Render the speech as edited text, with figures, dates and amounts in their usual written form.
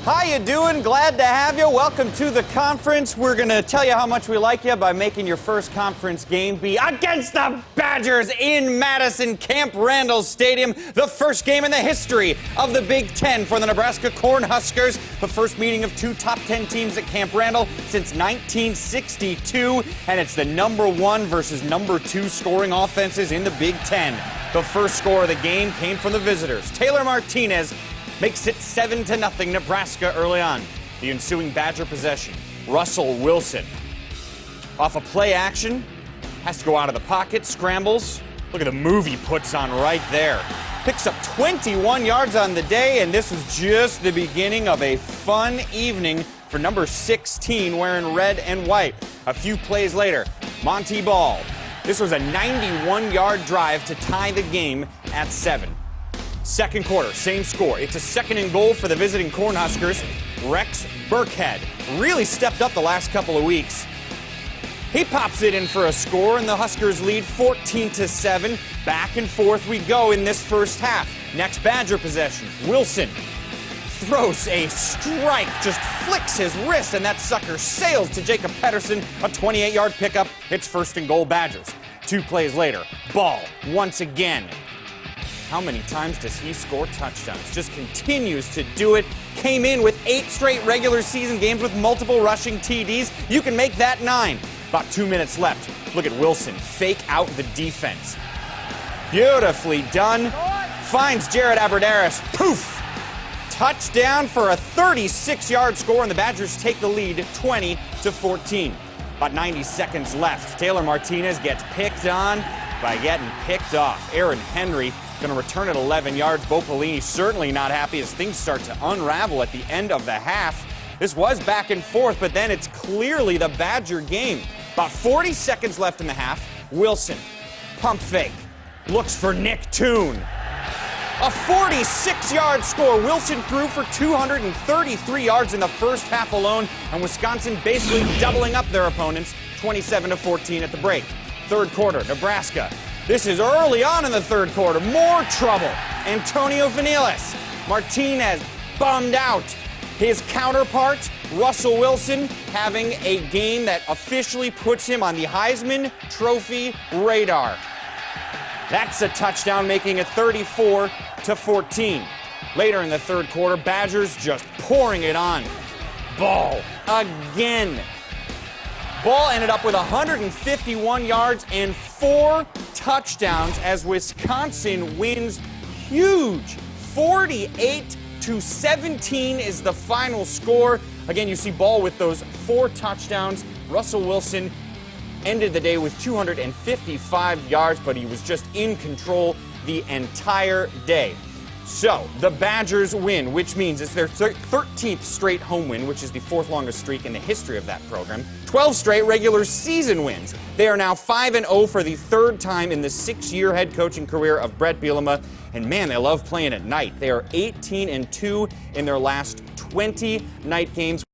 How you doing? Glad to have you. Welcome to the conference. We're going to tell you how much we like you by making your first conference game be against the Badgers in Madison, Camp Randall Stadium. The first game in the history of the Big Ten for the Nebraska Cornhuskers. The first meeting of two top 10 teams at Camp Randall since 1962. And it's the #1 versus #2 scoring offenses in the Big Ten. The first score of the game came from the visitors. Taylor Martinez makes it 7-0 Nebraska early on. The ensuing Badger possession, Russell Wilson, off a play action, has to go out of the pocket, scrambles. Look at the move he puts on right there. Picks up 21 yards on the day, and this was just the beginning of a fun evening for number 16 wearing red and white. A few plays later, Monty Ball. This was a 91-yard drive to tie the game at 7. Second quarter, same score. It's a 2nd and goal for the visiting Cornhuskers. Rex Burkhead really stepped up the last couple of weeks. He pops it in for a score, and the Huskers lead 14-7. Back and forth we go in this first half. Next Badger possession, Wilson throws a strike, just flicks his wrist, and that sucker sails to Jacob Pedersen, a 28-yard pickup. It's 1st and goal Badgers. 2 plays later, Ball once again. How many times does he score touchdowns? Just continues to do it. Came in with 8 straight regular season games with multiple rushing TDs. You can make that 9. About 2 minutes left. Look at Wilson fake out the defense. Beautifully done. Finds Jared Aberderis. Poof! Touchdown for a 36-yard score, and the Badgers take the lead 20-14. About 90 seconds left. Taylor Martinez gets picked on by getting picked off. Aaron Henry going to return at 11 yards. Bo Pelini certainly not happy as things start to unravel at the end of the half. This was back and forth, but then it's clearly the Badger game. About 40 seconds left in the half. Wilson, pump fake, looks for Nick Toon. A 46-yard score. Wilson threw for 233 yards in the first half alone, and Wisconsin basically doubling up their opponents, 27-14 at the break. Third quarter, Nebraska. This is early on in the third quarter. More trouble. Antonio Vanelis. Martinez bummed out. His counterpart, Russell Wilson, having a game that officially puts him on the Heisman Trophy radar. That's a touchdown, making it 34-14. Later in the third quarter, Badgers just pouring it on. Ball again. Ball ended up with 151 yards and 4 touchdowns as Wisconsin wins huge. 48-17 is the final score. Again, you see Ball with those 4 touchdowns. Russell Wilson ended the day with 255 yards, but he was just in control the entire day. So, the Badgers win, which means it's their 13th straight home win, which is the 4th longest streak in the history of that program. 12 straight regular season wins. They are now 5-0 for the 3rd time in the 6-year head coaching career of Brett Bielema. And man, they love playing at night. They are 18-2 in their last 20 night games.